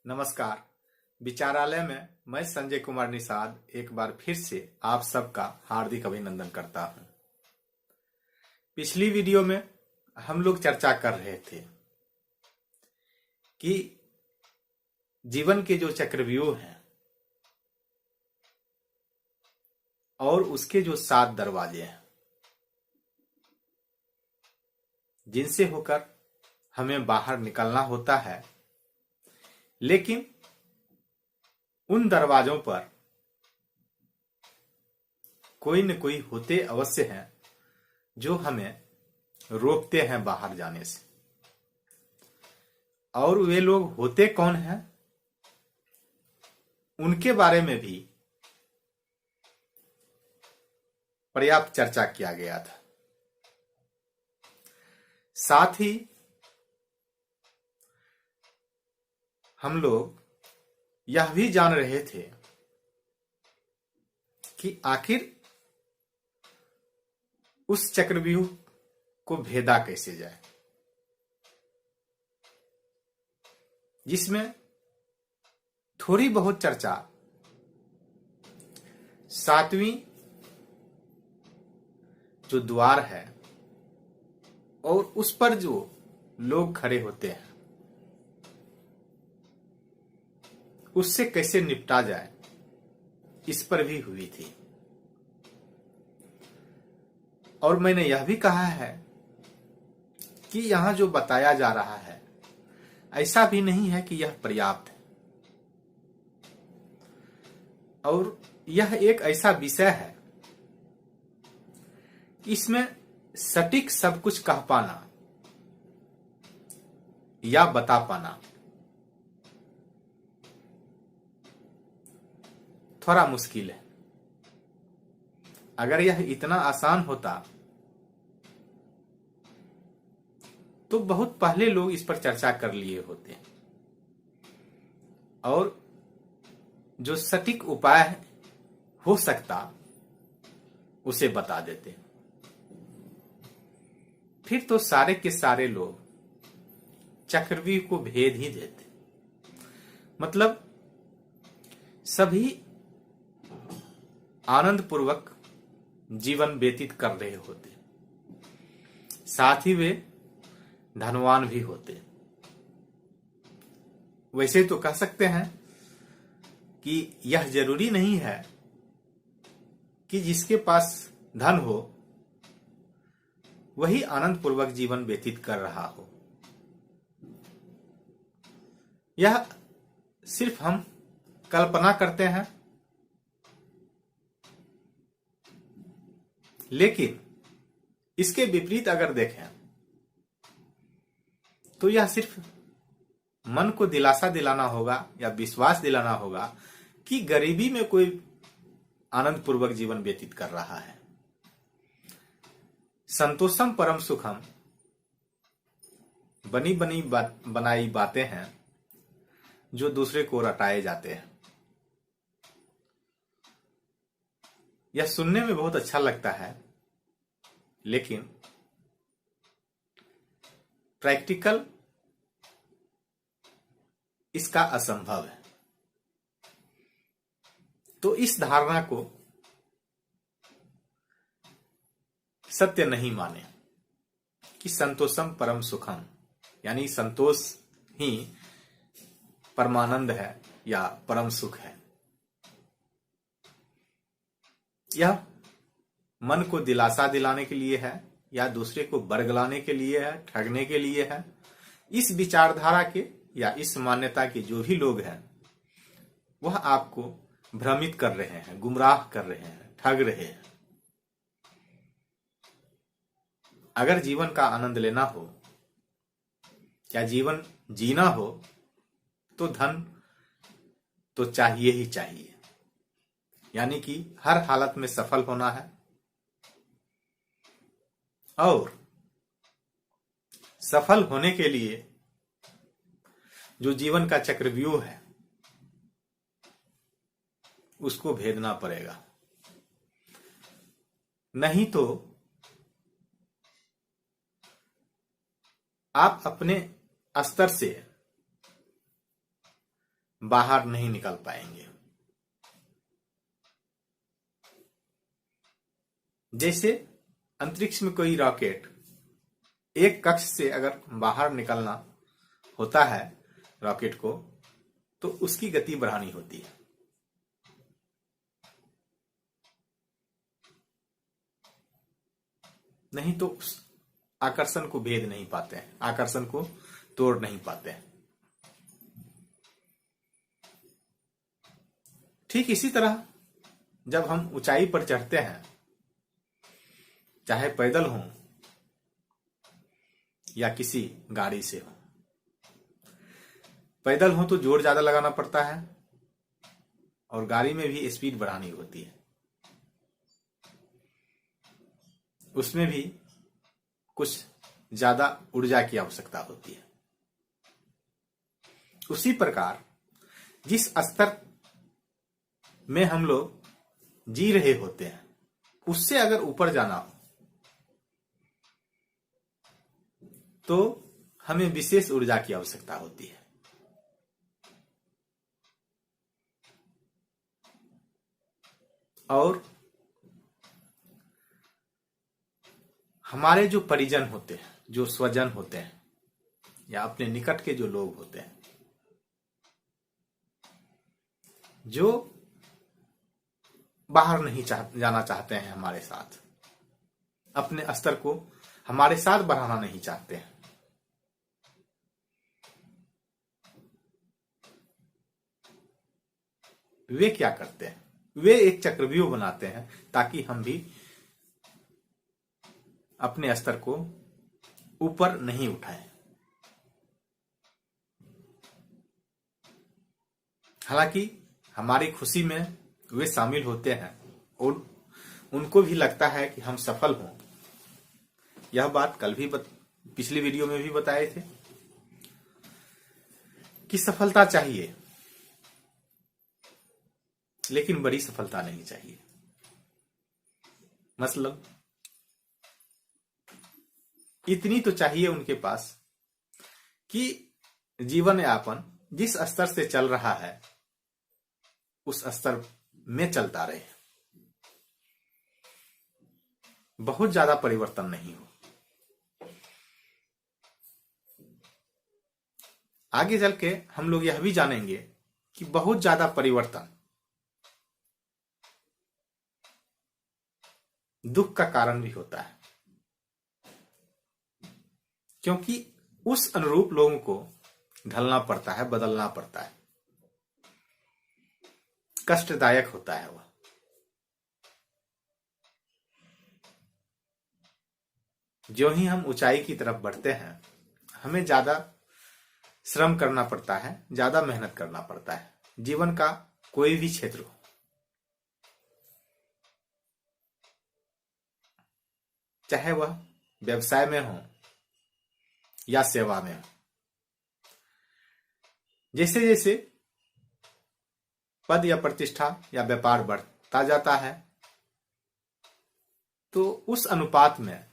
नमस्कार। विचारालय में मैं संजय कुमार निषाद एक बार फिर से आप सबका हार्दिक अभिनंदन करता हूं। पिछली वीडियो में हम लोग चर्चा कर रहे थे कि जीवन के जो चक्रव्यूह हैं और उसके जो 7 दरवाजे हैं जिनसे होकर हमें बाहर निकलना होता है, लेकिन उन दरवाजों पर कोई न कोई होते अवश्य हैं जो हमें रोकते हैं बाहर जाने से। और वे लोग होते कौन हैं, उनके बारे में भी पर्याप्त चर्चा किया गया था। साथ ही हम लोग यह भी जान रहे थे कि आखिर उस चक्रव्यूह को भेदा कैसे जाए, जिसमें थोड़ी बहुत चर्चा 7वीं जो द्वार है और उस पर जो लोग खड़े होते हैं उससे कैसे निपटा जाए, इस पर भी हुई थी। और मैंने यह भी कहा है कि यहां जो बताया जा रहा है ऐसा भी नहीं है कि यह पर्याप्त है, और यह एक ऐसा विषय है कि इसमें सटीक सब कुछ कह पाना या बता पाना थोड़ा मुश्किल है। अगर यह इतना आसान होता तो बहुत पहले लोग इस पर चर्चा कर लिए होते और जो सटीक उपाय हो सकता उसे बता देते। फिर तो सारे के सारे लोग चक्रव्यूह को भेद ही देते, मतलब सभी आनंद पूर्वक जीवन व्यतीत कर रहे होते, साथ ही वे धनवान भी होते। वैसे तो कह सकते हैं कि यह जरूरी नहीं है कि जिसके पास धन हो वही आनंद पूर्वक जीवन व्यतीत कर रहा हो। यह सिर्फ हम कल्पना करते हैं, लेकिन इसके विपरीत अगर देखें तो यह सिर्फ मन को दिलासा दिलाना होगा या विश्वास दिलाना होगा कि गरीबी में कोई आनंद पूर्वक जीवन व्यतीत कर रहा है। संतोषम परम सुखम बनी बनी बनाई बातें हैं जो दूसरे को रटाए जाते हैं। यह सुनने में बहुत अच्छा लगता है, लेकिन प्रैक्टिकल इसका असंभव है। तो इस धारणा को सत्य नहीं माने कि संतोषम परम सुखम यानी संतोष ही परमानंद है या परम सुख है। यह मन को दिलासा दिलाने के लिए है या दूसरे को बरगलाने के लिए है, ठगने के लिए है। इस विचारधारा के या इस मान्यता के जो भी लोग हैं वह आपको भ्रमित कर रहे हैं, गुमराह कर रहे हैं, ठग रहे हैं। अगर जीवन का आनंद लेना हो या जीवन जीना हो तो धन तो चाहिए ही चाहिए, यानी कि हर हालत में सफल होना है। और सफल होने के लिए जो जीवन का चक्रव्यूह है उसको भेदना पड़ेगा, नहीं तो आप अपने स्तर से बाहर नहीं निकल पाएंगे। जैसे अंतरिक्ष में कोई रॉकेट एक कक्ष से अगर बाहर निकलना होता है रॉकेट को, तो उसकी गति बढ़ानी होती है। नहीं तो उस आकर्षण को भेद नहीं पाते हैं, आकर्षण को तोड़ नहीं पाते हैं। ठीक इसी तरह जब हम ऊंचाई पर चढ़ते हैं, चाहे पैदल हो या किसी गाड़ी से हो, पैदल हो तो जोर ज्यादा लगाना पड़ता है और गाड़ी में भी स्पीड बढ़ानी होती है। उसमें भी कुछ ज्यादा ऊर्जा की आवश्यकता होती है। उसी प्रकार जिस स्तर में हम लोग जी रहे होते हैं, उससे अगर ऊपर जाना हो तो हमें विशेष ऊर्जा की आवश्यकता होती है। और हमारे जो परिजन होते हैं, जो स्वजन होते हैं या अपने निकट के जो लोग होते हैं, जो बाहर नहीं जाना चाहते हैं हमारे साथ, अपने स्तर को हमारे साथ बढ़ाना नहीं चाहते हैं, वे क्या करते हैं? वे एक चक्रव्यूह बनाते हैं ताकि हम भी अपने स्तर को ऊपर नहीं उठाएं। हालांकि हमारी खुशी में वे शामिल होते हैं और उनको भी लगता है कि हम सफल हों। यह बात कल भी पिछली वीडियो में भी बताए थे कि सफलता चाहिए, लेकिन बड़ी सफलता नहीं चाहिए। मतलब इतनी तो चाहिए उनके पास कि जीवन यापन जिस स्तर से चल रहा है उस स्तर में चलता रहे, बहुत ज्यादा परिवर्तन नहीं हो। आगे चल के हम लोग यह भी जानेंगे कि बहुत ज्यादा परिवर्तन दुख का कारण भी होता है, क्योंकि उस अनुरूप लोगों को ढलना पड़ता है, बदलना पड़ता है, कष्टदायक होता है वह। जो ही हम ऊंचाई की तरफ बढ़ते हैं, हमें ज्यादा श्रम करना पड़ता है, ज्यादा मेहनत करना पड़ता है। जीवन का कोई भी क्षेत्र हो, चाहे वह व्यवसाय में हो या सेवा में हो, जैसे जैसे पद या प्रतिष्ठा या व्यापार बढ़ता जाता है, तो उस अनुपात में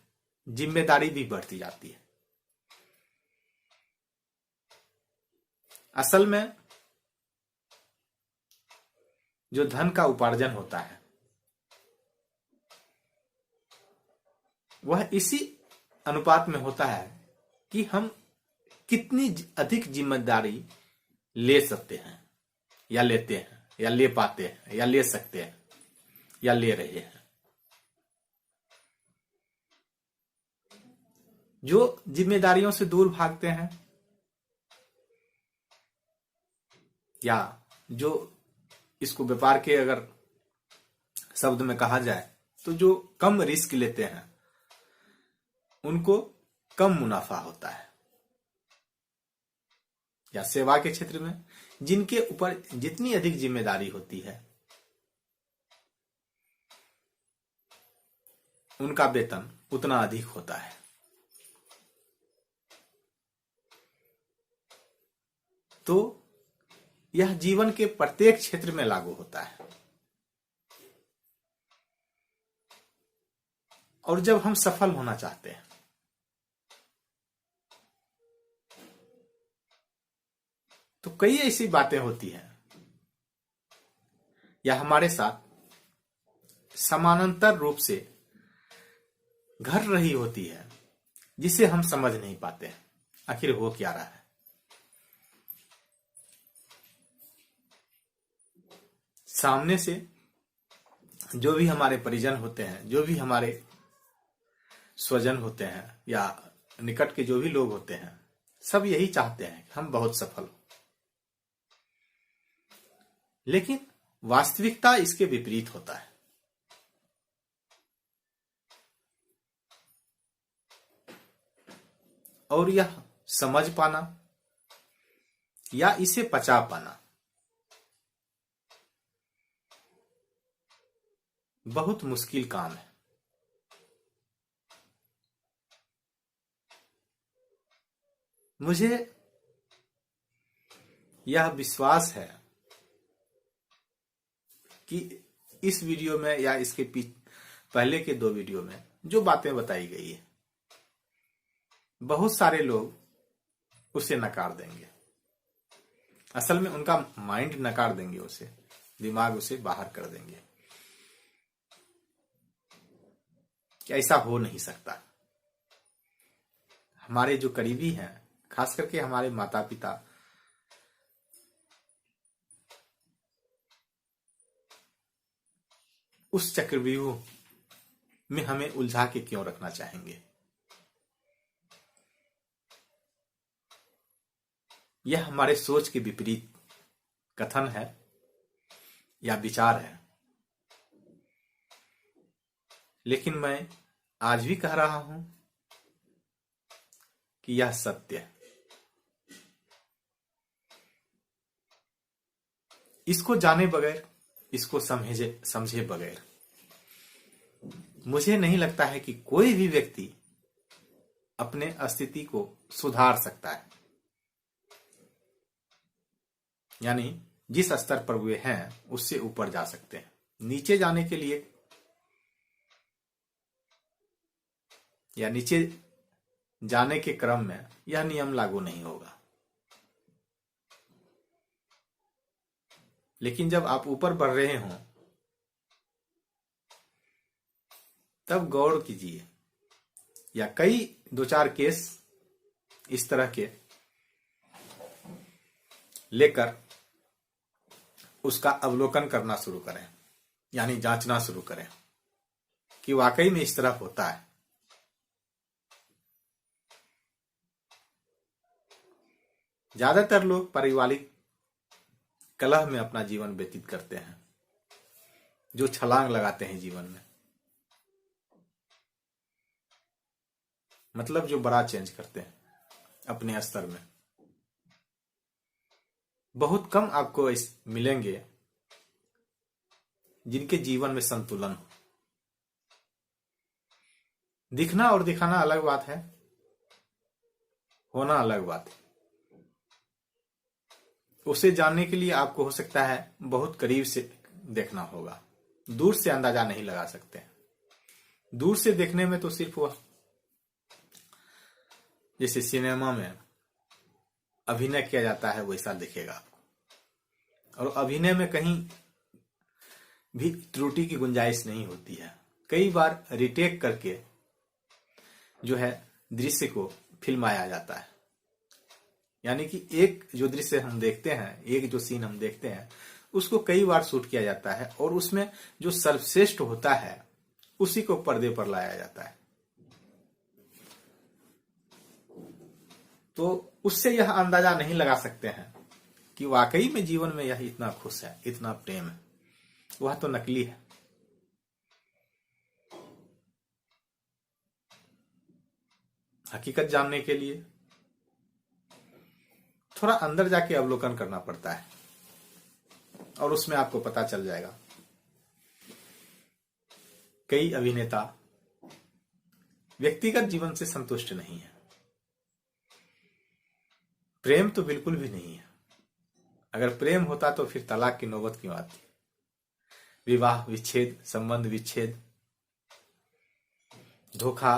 जिम्मेदारी भी बढ़ती जाती है। असल में जो धन का उपार्जन होता है वह इसी अनुपात में होता है कि हम कितनी अधिक जिम्मेदारी ले सकते हैं या लेते हैं या ले पाते हैं या ले सकते हैं या ले रहे हैं। जो जिम्मेदारियों से दूर भागते हैं या जो इसको व्यापार के अगर शब्द में कहा जाए तो जो कम रिस्क लेते हैं उनको कम मुनाफा होता है। या सेवा के क्षेत्र में जिनके ऊपर जितनी अधिक जिम्मेदारी होती है उनका वेतन उतना अधिक होता है। तो यह जीवन के प्रत्येक क्षेत्र में लागू होता है। और जब हम सफल होना चाहते हैं तो कई ऐसी बातें होती हैं या हमारे साथ समानांतर रूप से घट रही होती है, जिसे हम समझ नहीं पाते हैं आखिर हो क्या रहा है। सामने से जो भी हमारे परिजन होते हैं, जो भी हमारे स्वजन होते हैं या निकट के जो भी लोग होते हैं, सब यही चाहते हैं कि हम बहुत सफल हो, लेकिन वास्तविकता इसके विपरीत होता है। और यह समझ पाना या इसे पचा पाना बहुत मुश्किल काम है। मुझे यह विश्वास है कि इस वीडियो में या इसके पहले के 2 वीडियो में जो बातें बताई गई है, बहुत सारे लोग उसे नकार देंगे। असल में उनका माइंड नकार देंगे उसे, दिमाग उसे बाहर कर देंगे कि ऐसा हो नहीं सकता। हमारे जो करीबी हैं, खास करके हमारे माता पिता, उस चक्रव्यूह में हमें उलझा के क्यों रखना चाहेंगे। यह हमारे सोच के विपरीत कथन है या विचार है, लेकिन मैं आज भी कह रहा हूं कि यह सत्य है। इसको जाने बगैर, इसको समझे बगैर मुझे नहीं लगता है कि कोई भी व्यक्ति अपने स्थिति को सुधार सकता है। यानी जिस स्तर पर वे हैं उससे ऊपर जा सकते हैं। नीचे जाने के लिए या नीचे जाने के क्रम में यह नियम लागू नहीं होगा, लेकिन जब आप ऊपर बढ़ रहे हों तब गौर कीजिए। या कई 2-4 केस इस तरह के लेकर उसका अवलोकन करना शुरू करें, यानी जांचना शुरू करें कि वाकई में इस तरह होता है। ज्यादातर लोग पारिवारिक कलह में अपना जीवन व्यतीत करते हैं, जो छलांग लगाते हैं जीवन में, मतलब जो बड़ा चेंज करते हैं अपने स्तर में। बहुत कम आपको मिलेंगे जिनके जीवन में संतुलन हो। दिखना और दिखाना अलग बात है, होना अलग बात है। उसे जानने के लिए आपको हो सकता है बहुत करीब से देखना होगा, दूर से अंदाजा नहीं लगा सकते। दूर से देखने में तो सिर्फ वह जैसे सिनेमा में अभिनय किया जाता है वैसा दिखेगा आपको, और अभिनय में कहीं भी त्रुटि की गुंजाइश नहीं होती है। कई बार रिटेक करके जो है दृश्य को फिल्माया जाता है, यानी कि एक जो दृश्य हम देखते हैं, एक जो सीन हम देखते हैं, उसको कई बार शूट किया जाता है और उसमें जो सर्वश्रेष्ठ होता है उसी को पर्दे पर लाया जाता है। तो उससे यह अंदाजा नहीं लगा सकते हैं कि वाकई में जीवन में यह इतना खुश है, इतना प्रेम है। वह तो नकली है। हकीकत जानने के लिए थोड़ा अंदर जाके अवलोकन करना पड़ता है और उसमें आपको पता चल जाएगा। कई अभिनेता व्यक्तिगत जीवन से संतुष्ट नहीं है, प्रेम तो बिल्कुल भी नहीं है। अगर प्रेम होता तो फिर तलाक की नौबत क्यों आती? विवाह विच्छेद, संबंध विच्छेद, धोखा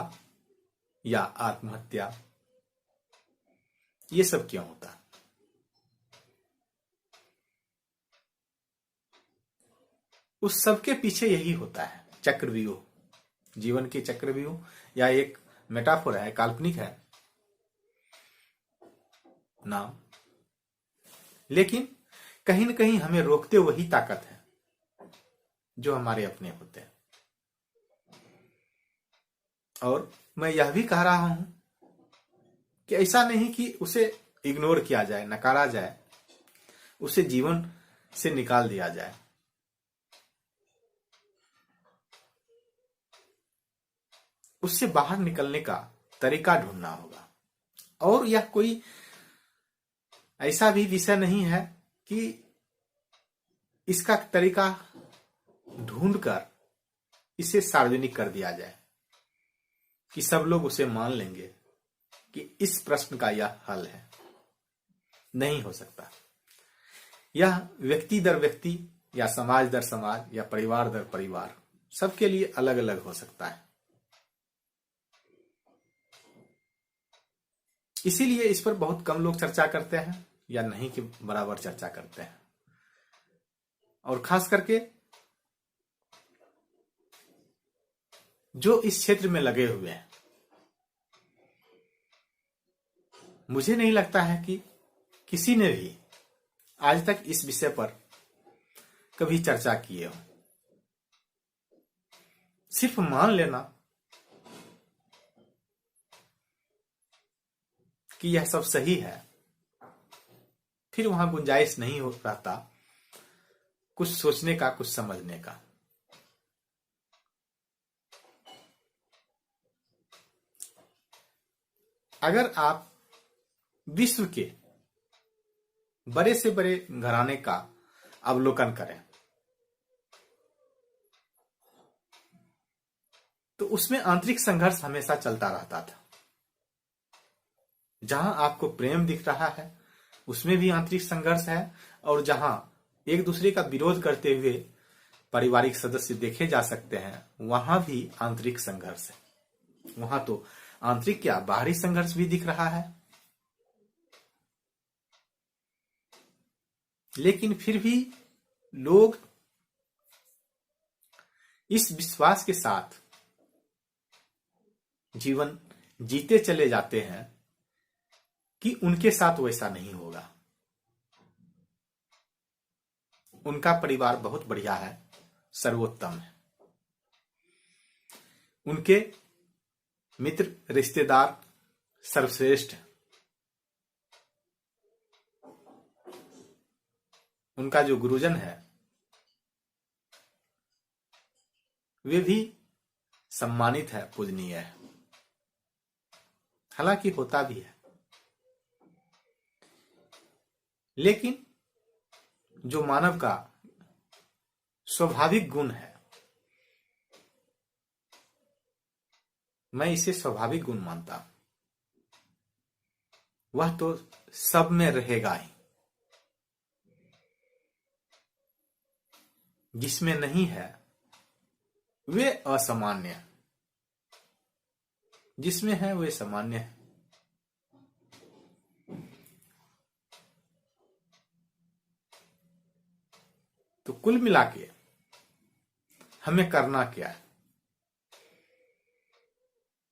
या आत्महत्या, ये सब क्यों होता? उस सबके पीछे यही होता है, चक्रव्यूह। जीवन की चक्रव्यूह या एक मेटाफोर है, काल्पनिक है नाम, लेकिन कहीं न कहीं हमें रोकते वही ताकत है जो हमारे अपने होते हैं। और मैं यह भी कह रहा हूं कि ऐसा नहीं कि उसे इग्नोर किया जाए, नकारा जाए, उसे जीवन से निकाल दिया जाए। उससे बाहर निकलने का तरीका ढूंढना होगा। और यह कोई ऐसा भी विषय नहीं है कि इसका तरीका ढूंढकर इसे सार्वजनिक कर दिया जाए कि सब लोग उसे मान लेंगे कि इस प्रश्न का यह हल है। नहीं हो सकता। यह व्यक्ति दर व्यक्ति या समाज दर समाज या परिवार दर परिवार सबके लिए अलग अलग हो सकता है। इसीलिए इस पर बहुत कम लोग चर्चा करते हैं या नहीं के बराबर चर्चा करते हैं। और खास करके जो इस क्षेत्र में लगे हुए हैं, मुझे नहीं लगता है कि किसी ने भी आज तक इस विषय पर कभी चर्चा किए हो। सिर्फ मान लेना कि यह सब सही है, फिर वहां गुंजाइश नहीं हो रहता कुछ सोचने का, कुछ समझने का। अगर आप विश्व के बड़े से बड़े घराने का अवलोकन करें तो उसमें आंतरिक संघर्ष हमेशा चलता रहता था। जहां आपको प्रेम दिख रहा है उसमें भी आंतरिक संघर्ष है, और जहां एक दूसरे का विरोध करते हुए पारिवारिक सदस्य देखे जा सकते हैं वहां भी आंतरिक संघर्ष है। वहां तो आंतरिक क्या, बाहरी संघर्ष भी दिख रहा है। लेकिन फिर भी लोग इस विश्वास के साथ जीवन जीते चले जाते हैं कि उनके साथ वैसा नहीं होगा। उनका परिवार बहुत बढ़िया है, सर्वोत्तम है। उनके मित्र रिश्तेदार सर्वश्रेष्ठ है। उनका जो गुरुजन है वे भी सम्मानित है, पूजनीय है। हालांकि होता भी है, लेकिन जो मानव का स्वाभाविक गुण है, मैं इसे स्वाभाविक गुण मानता हूं, वह तो सब में रहेगा ही। जिसमें नहीं है वे असामान्य, जिसमें है वे सामान्य है। तो कुल मिला के हमें करना क्या है?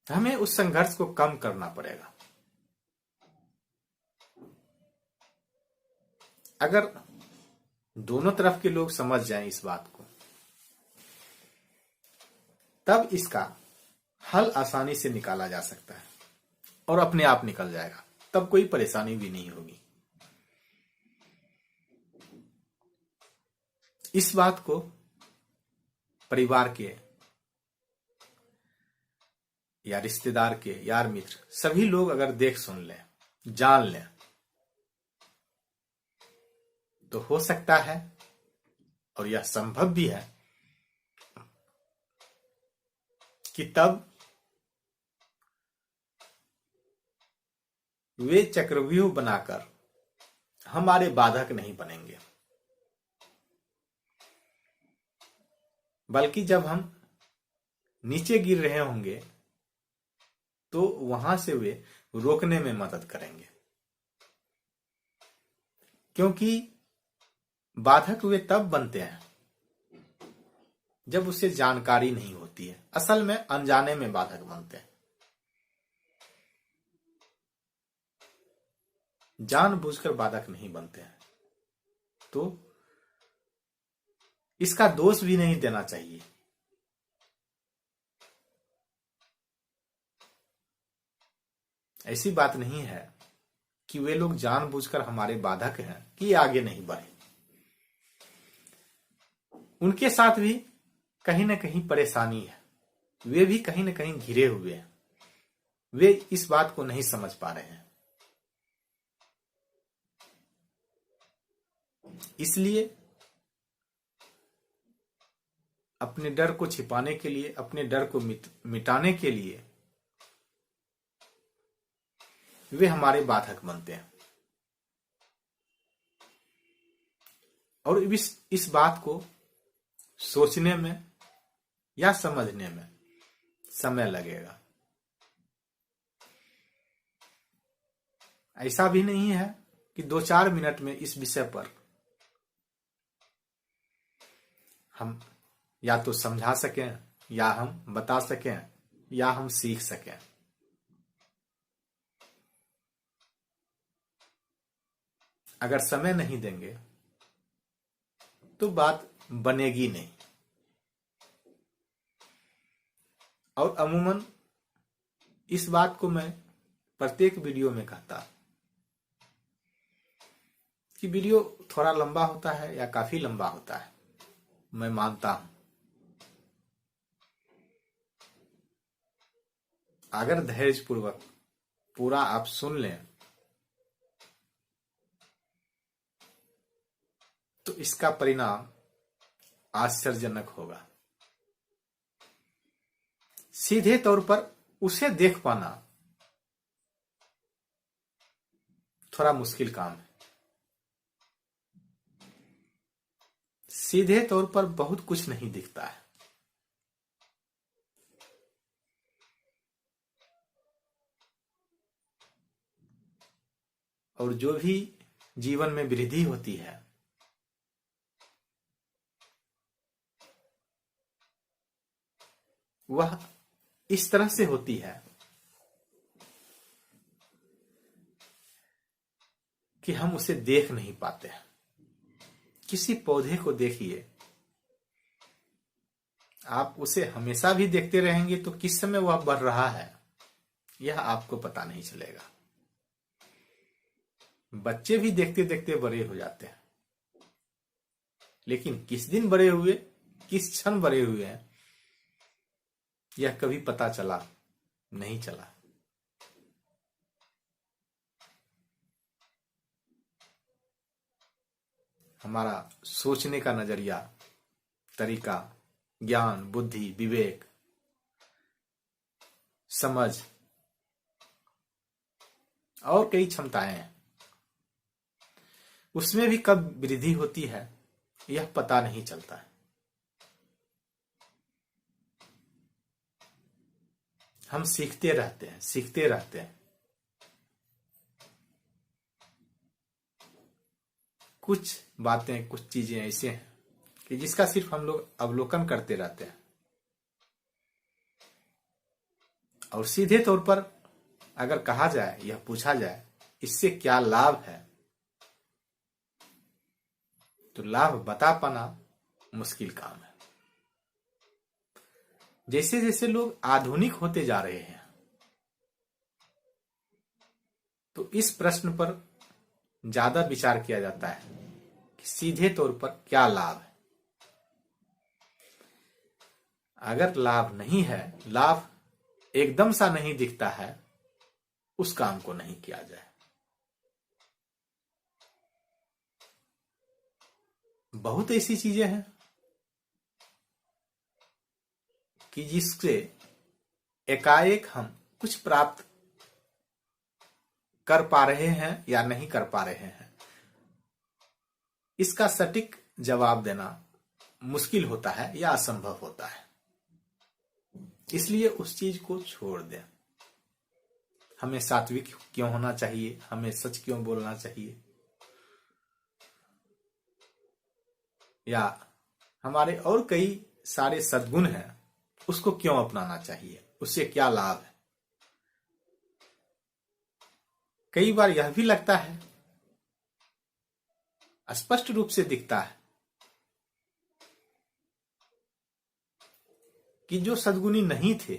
हमें उस संघर्ष को कम करना पड़ेगा। अगर दोनों तरफ के लोग समझ जाएं इस बात को, तब इसका हल आसानी से निकाला जा सकता है और अपने आप निकल जाएगा। तब कोई परेशानी भी नहीं होगी। इस बात को परिवार के या रिश्तेदार के, यार मित्र, सभी लोग अगर देख सुन लें, जान लें, तो हो सकता है, और यह संभव भी है, कि तब वे चक्रव्यूह बनाकर हमारे बाधक नहीं बनेंगे, बल्कि जब हम नीचे गिर रहे होंगे तो वहां से वे रोकने में मदद करेंगे। क्योंकि बाधक वे तब बनते हैं जब उसे जानकारी नहीं होती है, असल में अनजाने में बाधक बनते हैं। जानबूझकर बाधक नहीं बनते हैं। तो इसका दोष भी नहीं देना चाहिए। ऐसी बात नहीं है कि वे लोग जानबूझकर हमारे बाधक हैं कि आगे नहीं बढ़े। उनके साथ भी कहीं ना कहीं परेशानी है, वे भी कहीं ना कहीं घिरे हुए हैं। वे इस बात को नहीं समझ पा रहे हैं। इसलिए अपने डर को छिपाने के लिए, अपने डर को मिटाने के लिए वे हमारे बाधक बनते हैं। और इस बात को सोचने में या समझने में समय लगेगा। ऐसा भी नहीं है कि 2-4 मिनट में इस विषय पर हम या तो समझा सकें, या हम बता सकें, या हम सीख सकें। अगर समय नहीं देंगे तो बात बनेगी नहीं। और अमूमन इस बात को मैं प्रत्येक वीडियो में कहता कि वीडियो थोड़ा लंबा होता है या काफी लंबा होता है, मैं मानता हूं। अगर धैर्यपूर्वक पूरा आप सुन लें तो इसका परिणाम आश्चर्यजनक होगा। सीधे तौर पर उसे देख पाना थोड़ा मुश्किल काम है। सीधे तौर पर बहुत कुछ नहीं दिखता है। और जो भी जीवन में वृद्धि होती है वह इस तरह से होती है कि हम उसे देख नहीं पाते हैं। किसी पौधे को देखिए, आप उसे हमेशा भी देखते रहेंगे तो किस समय वह बढ़ रहा है यह आपको पता नहीं चलेगा। बच्चे भी देखते देखते बड़े हो जाते हैं, लेकिन किस दिन बड़े हुए, किस क्षण बड़े हुए हैं यह कभी पता चला नहीं चला। हमारा सोचने का नजरिया, तरीका, ज्ञान, बुद्धि, विवेक, समझ और कई क्षमताएं हैं, उसमें भी कब वृद्धि होती है यह पता नहीं चलता है। हम सीखते रहते हैं, सीखते रहते हैं। कुछ बातें, कुछ चीजें ऐसे हैं कि जिसका सिर्फ हम लोग अवलोकन करते रहते हैं। और सीधे तौर पर अगर कहा जाए, यह पूछा जाए इससे क्या लाभ है, तो लाभ बता पाना मुश्किल काम है। जैसे जैसे लोग आधुनिक होते जा रहे हैं तो इस प्रश्न पर ज्यादा विचार किया जाता है कि सीधे तौर पर क्या लाभ है। अगर लाभ नहीं है, लाभ एकदम सा नहीं दिखता है, उस काम को नहीं किया जाए। बहुत ऐसी चीजें हैं कि जिससे एकाएक हम कुछ प्राप्त कर पा रहे हैं या नहीं कर पा रहे हैं, इसका सटीक जवाब देना मुश्किल होता है या असंभव होता है। इसलिए उस चीज को छोड़ दें। हमें सात्विक क्यों होना चाहिए, हमें सच क्यों बोलना चाहिए, या हमारे और कई सारे सद्गुण हैं उसको क्यों अपनाना चाहिए, उससे क्या लाभ है। कई बार यह भी लगता है, स्पष्ट रूप से दिखता है कि जो सद्गुणी नहीं थे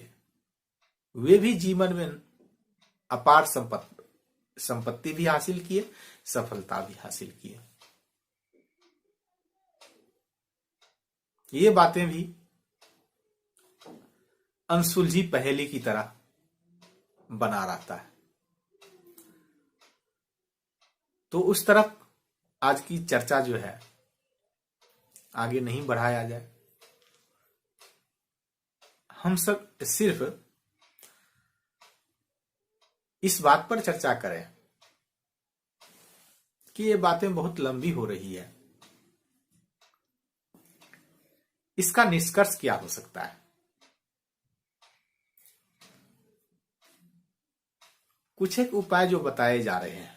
वे भी जीवन में अपार संपत्ति भी हासिल किए, सफलता भी हासिल किए। ये बातें भी अनसुलझी पहेली की तरह बना रहता है। तो उस तरफ आज की चर्चा जो है आगे नहीं बढ़ाया जाए। हम सब सिर्फ इस बात पर चर्चा करें कि ये बातें बहुत लंबी हो रही है, इसका निष्कर्ष क्या हो सकता है। कुछ एक उपाय जो बताए जा रहे हैं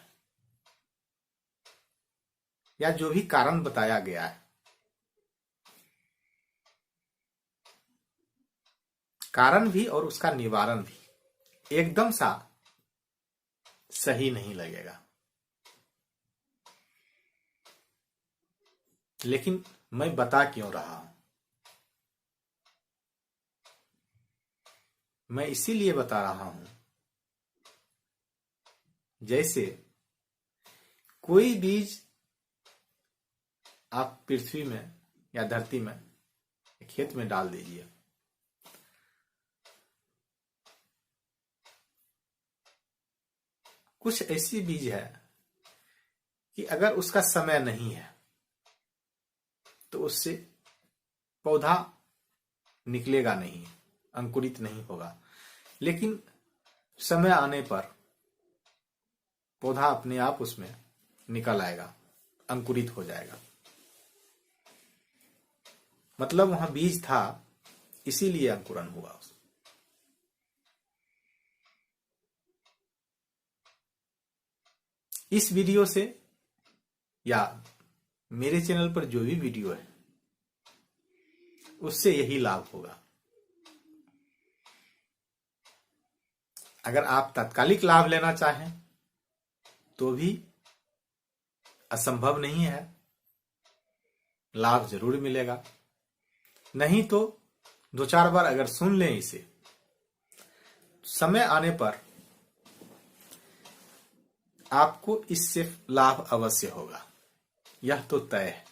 या जो भी कारण बताया गया है, कारण भी और उसका निवारण भी एकदम सा सही नहीं लगेगा। लेकिन मैं बता क्यों रहा हूं, मैं इसीलिए बता रहा हूं जैसे कोई बीज आप पृथ्वी में या धरती में खेत में डाल दीजिए, कुछ ऐसी बीज है कि अगर उसका समय नहीं है तो उससे पौधा निकलेगा नहीं, अंकुरित नहीं होगा। लेकिन समय आने पर पौधा अपने आप उसमें निकल आएगा, अंकुरित हो जाएगा। मतलब वहां बीज था इसीलिए अंकुरन हुआ। इस वीडियो से या मेरे चैनल पर जो भी वीडियो है उससे यही लाभ होगा। अगर आप तात्कालिक लाभ लेना चाहें तो भी असंभव नहीं है, लाभ जरूर मिलेगा। नहीं तो 2-4 बार अगर सुन लें इसे, समय आने पर आपको इससे लाभ अवश्य होगा, यह तो तय है।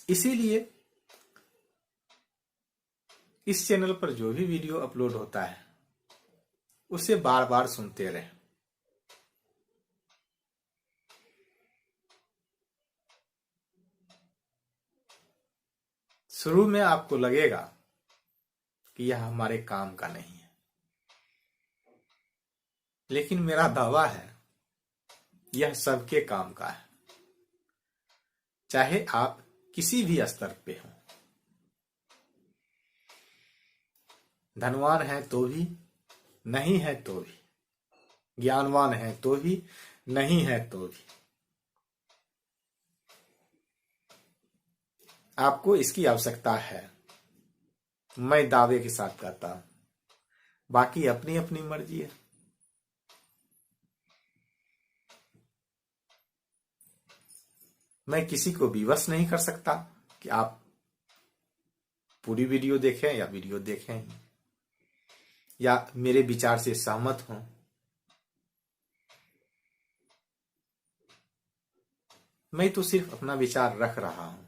इसीलिए इस चैनल पर जो भी वीडियो अपलोड होता है उसे बार बार सुनते रहें। शुरू में आपको लगेगा कि यह हमारे काम का नहीं है, लेकिन मेरा दावा है यह सबके काम का है, चाहे आप किसी भी स्तर पे हो। धनवान है तो भी, नहीं है तो भी, ज्ञानवान है तो भी, नहीं है तो भी, आपको इसकी आवश्यकता है। मैं दावे के साथ कहता हूं, बाकी अपनी अपनी मर्जी है। मैं किसी को विवश नहीं कर सकता कि आप पूरी वीडियो देखें या वीडियो देखें या मेरे विचार से सहमत हों। मैं तो सिर्फ अपना विचार रख रहा हूं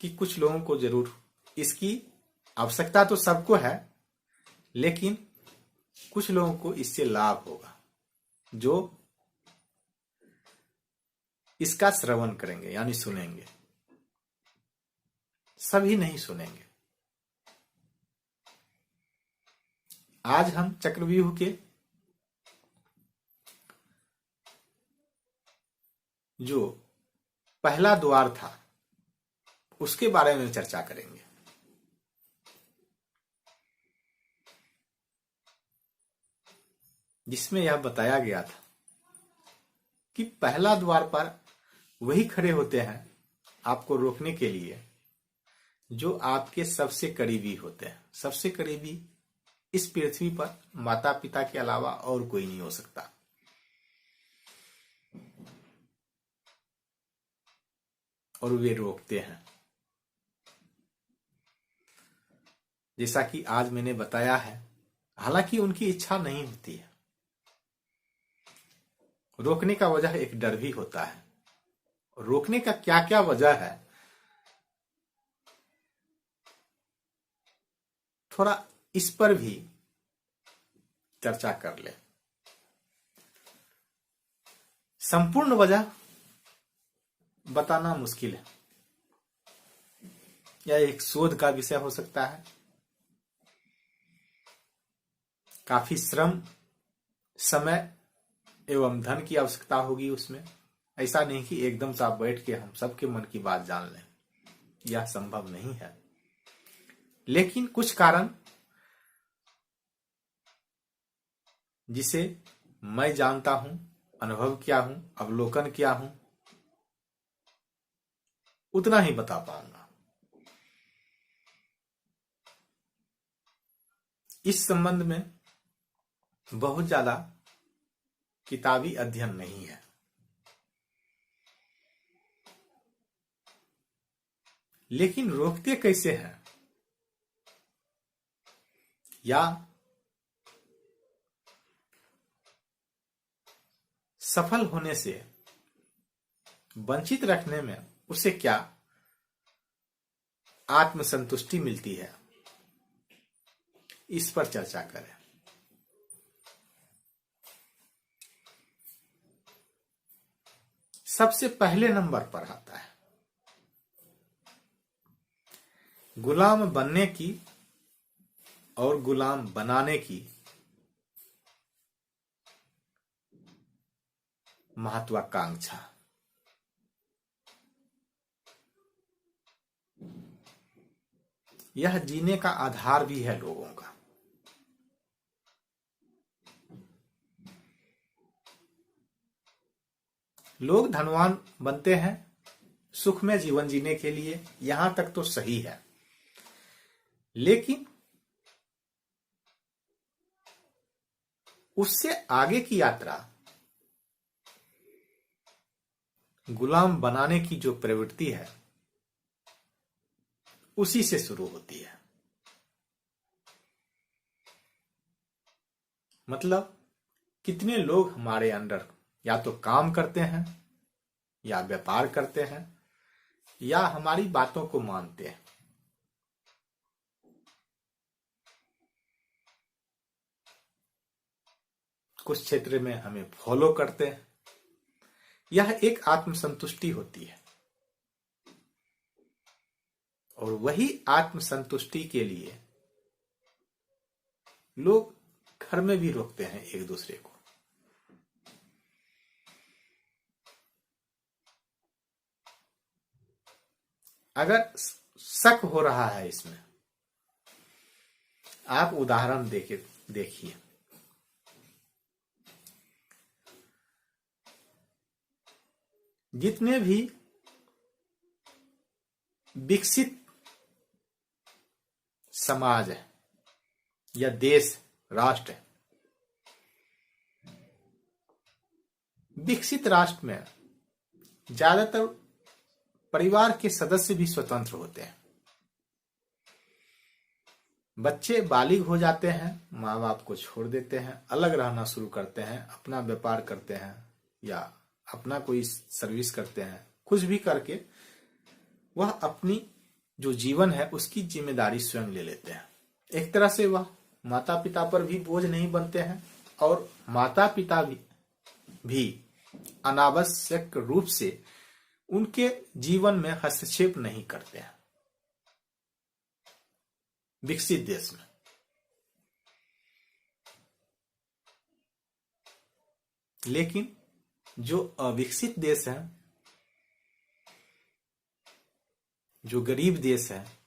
कि कुछ लोगों को जरूर इसकी आवश्यकता तो सबको है, लेकिन कुछ लोगों को इससे लाभ होगा जो इसका श्रवण करेंगे यानी सुनेंगे। सभी नहीं सुनेंगे। आज हम चक्रव्यूह के जो पहला द्वार था उसके बारे में चर्चा करेंगे। जिसमें यह बताया गया था कि पहला द्वार पर वही खड़े होते हैं आपको रोकने के लिए जो आपके सबसे करीबी होते हैं। सबसे करीबी इस पृथ्वी पर माता पिता के अलावा और कोई नहीं हो सकता। और वे रोकते हैं। जैसा कि आज मैंने बताया है, हालांकि उनकी इच्छा नहीं होती है। रोकने का वजह एक डर भी होता है। रोकने का क्या क्या वजह है, थोड़ा इस पर भी चर्चा कर ले। संपूर्ण वजह बताना मुश्किल है, यह एक शोध का विषय हो सकता है। काफी श्रम, समय एवं धन की आवश्यकता होगी उसमें। ऐसा नहीं कि एकदम से आप बैठ के हम सबके मन की बात जान लें, यह संभव नहीं है। लेकिन कुछ कारण जिसे मैं जानता हूं, अनुभव किया हूं, अवलोकन किया हूं, उतना ही बता पाऊंगा। इस संबंध में बहुत ज्यादा किताबी अध्ययन नहीं है। लेकिन रोकते कैसे हैं, या सफल होने से वंचित रखने में उसे क्या आत्मसंतुष्टि मिलती है, इस पर चर्चा करें। सबसे पहले नंबर पर आता है गुलाम बनने की और गुलाम बनाने की महत्वाकांक्षा। यह जीने का आधार भी है लोगों का। लोग धनवान बनते हैं सुख में जीवन जीने के लिए, यहां तक तो सही है। लेकिन उससे आगे की यात्रा गुलाम बनाने की जो प्रवृत्ति है उसी से शुरू होती है। मतलब कितने लोग हमारे अंडर या तो काम करते हैं, या व्यापार करते हैं, या हमारी बातों को मानते हैं। कुछ क्षेत्र में हमें फॉलो करते हैं। यह एक आत्मसंतुष्टि होती है। और वही आत्मसंतुष्टि के लिए लोग घर में भी रोकते हैं एक दूसरे को। अगर शक हो रहा है इसमें, आप उदाहरण देखिए। जितने भी विकसित समाज है या देश, राष्ट्र है, विकसित राष्ट्र में ज्यादातर परिवार के सदस्य भी स्वतंत्र होते हैं। बच्चे बालिग हो जाते हैं, माँ बाप को छोड़ देते हैं, अलग रहना शुरू करते हैं, अपना व्यापार करते हैं या अपना कोई सर्विस करते हैं। कुछ भी करके वह अपनी जो जीवन है उसकी जिम्मेदारी स्वयं ले लेते हैं। एक तरह से वह माता पिता पर भी बोझ नहीं बनते हैं, और माता पिता भी अनावश्यक रूप से उनके जीवन में हस्तक्षेप नहीं करते हैं विकसित देश में। लेकिन जो अविकसित देश है, जो गरीब देश है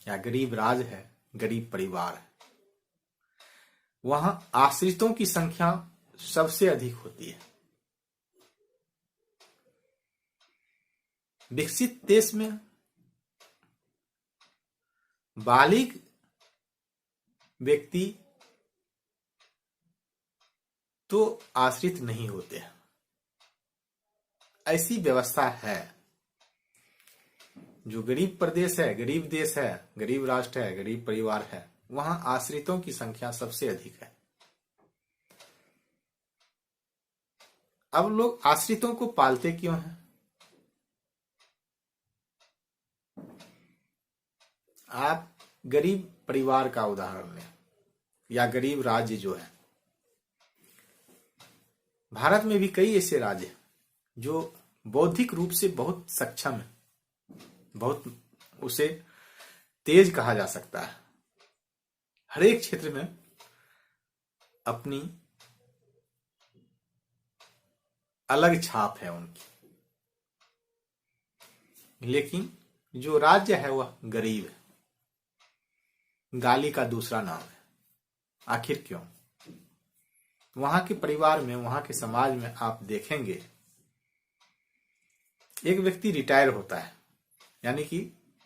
या गरीब राज्य है, गरीब परिवार है, वहां आश्रितों की संख्या सबसे अधिक होती है। विकसित देश में बालिग व्यक्ति तो आश्रित नहीं होते हैं, ऐसी व्यवस्था है। जो गरीब प्रदेश है, गरीब देश है, गरीब राष्ट्र है, गरीब परिवार है, वहां आश्रितों की संख्या सबसे अधिक है। अब लोग आश्रितों को पालते क्यों हैं? आप गरीब परिवार का उदाहरण लें या गरीब राज्य जो है, भारत में भी कई ऐसे राज्य हैं जो बौद्धिक रूप से बहुत सक्षम है, बहुत उसे तेज कहा जा सकता है। हर एक क्षेत्र में अपनी अलग छाप है उनकी, लेकिन जो राज्य है वह गरीब है, गाली का दूसरा नाम है। आखिर क्यों? वहां के परिवार में, वहां के समाज में आप देखेंगे, एक व्यक्ति रिटायर होता है, यानी कि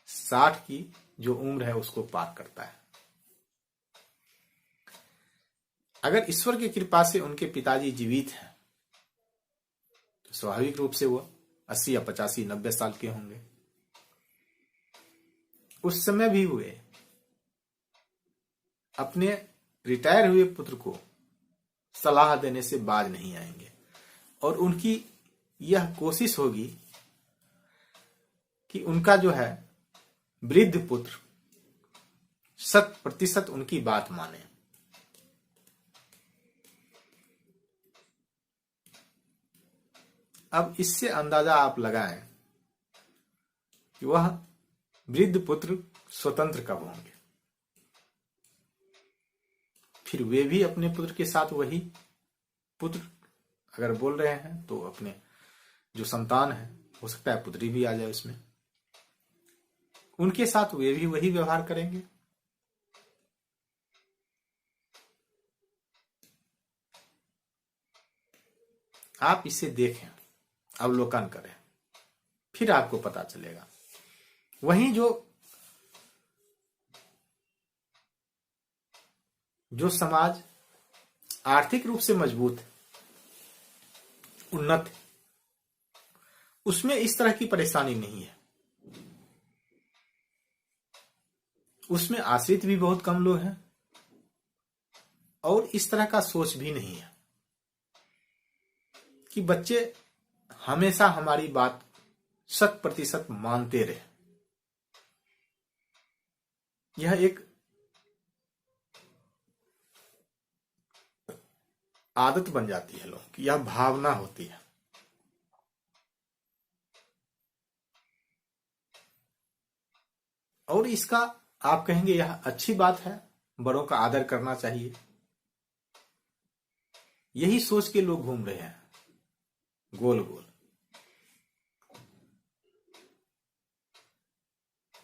60 की जो उम्र है उसको पार करता है। अगर ईश्वर की कृपा से उनके पिताजी जीवित हैं तो स्वाभाविक रूप से वो 80 या 85, 90 साल के होंगे। उस समय भी हुए अपने रिटायर हुए पुत्र को सलाह देने से बाज नहीं आएंगे, और उनकी यह कोशिश होगी कि उनका जो है वृद्ध पुत्र 100% उनकी बात माने। अब इससे अंदाजा आप लगाएं कि वह वृद्ध पुत्र स्वतंत्र कब होंगे। फिर वे भी अपने पुत्र के साथ, वही पुत्र अगर बोल रहे हैं तो अपने जो संतान है, हो सकता है पुत्री भी आ जाए उसमें, उनके साथ वे भी वही व्यवहार करेंगे। आप इसे देखें, अवलोकन करें, फिर आपको पता चलेगा। वहीं जो समाज आर्थिक रूप से मजबूत, उन्नत, उसमें इस तरह की परेशानी नहीं है। उसमें आश्रित भी बहुत कम लोग हैं और इस तरह का सोच भी नहीं है कि बच्चे हमेशा हमारी बात 100% मानते रहे। यह एक आदत बन जाती है लोगों की, यह भावना होती है। और इसका आप कहेंगे यह अच्छी बात है, बड़ों का आदर करना चाहिए। यही सोच के लोग घूम रहे हैं गोल गोल।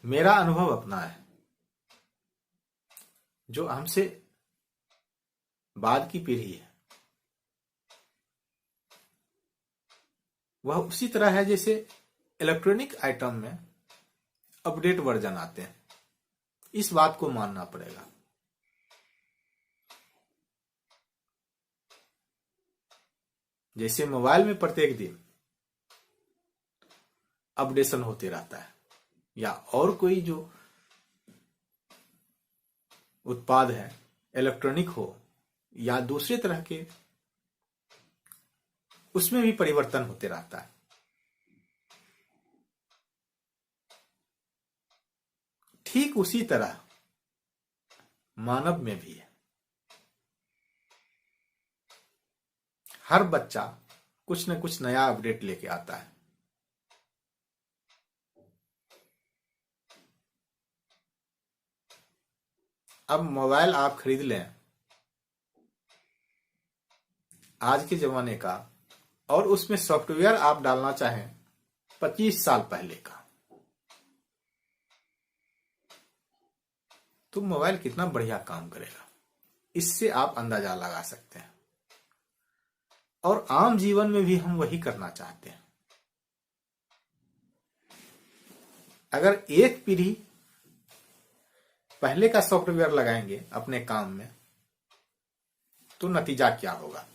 मेरा अनुभव अपना है, जो हमसे बाद की पीढ़ी है वह उसी तरह है जैसे इलेक्ट्रॉनिक आइटम में अपडेट वर्जन आते हैं। इस बात को मानना पड़ेगा। जैसे मोबाइल में प्रत्येक दिन अपडेशन होते रहता है, या और कोई जो उत्पाद है, इलेक्ट्रॉनिक हो या दूसरे तरह के, उसमें भी परिवर्तन होते रहता है। ठीक उसी तरह मानव में भी है। हर बच्चा कुछ न कुछ नया अपडेट लेके आता है। अब मोबाइल आप खरीद लें आज के जमाने का, और उसमें सॉफ्टवेयर आप डालना चाहें 25 साल पहले का, तो मोबाइल कितना बढ़िया काम करेगा, इससे आप अंदाजा लगा सकते हैं। और आम जीवन में भी हम वही करना चाहते हैं। अगर एक पीढ़ी पहले का सॉफ्टवेयर लगाएंगे अपने काम में तो नतीजा क्या होगा?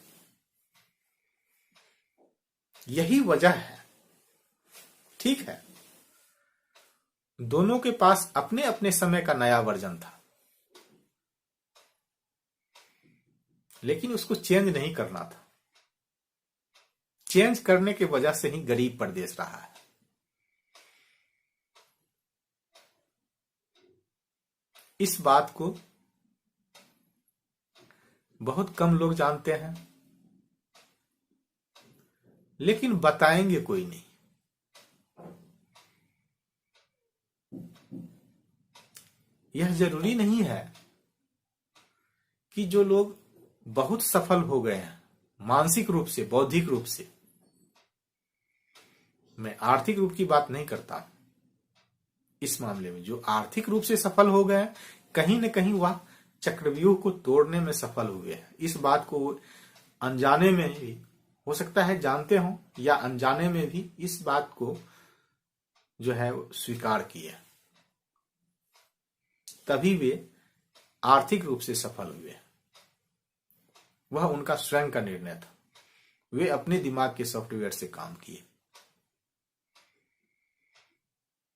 यही वजह है। ठीक है, दोनों के पास अपने अपने समय का नया वर्जन था, लेकिन उसको चेंज नहीं करना था। चेंज करने की वजह से ही गरीब परदेश रहा है। इस बात को बहुत कम लोग जानते हैं, लेकिन बताएंगे कोई नहीं। यह जरूरी नहीं है कि जो लोग बहुत सफल हो गए हैं मानसिक रूप से, बौद्धिक रूप से, मैं आर्थिक रूप की बात नहीं करता, इस मामले में जो आर्थिक रूप से सफल हो गए हैं, कहीं न कहीं वह चक्रव्यूह को तोड़ने में सफल हुए हैं। इस बात को अनजाने में भी, हो सकता है जानते हो या अनजाने में भी, इस बात को जो है स्वीकार किए, तभी वे आर्थिक रूप से सफल हुए। वह उनका स्वयं का निर्णय था। वे अपने दिमाग के सॉफ्टवेयर से काम किए,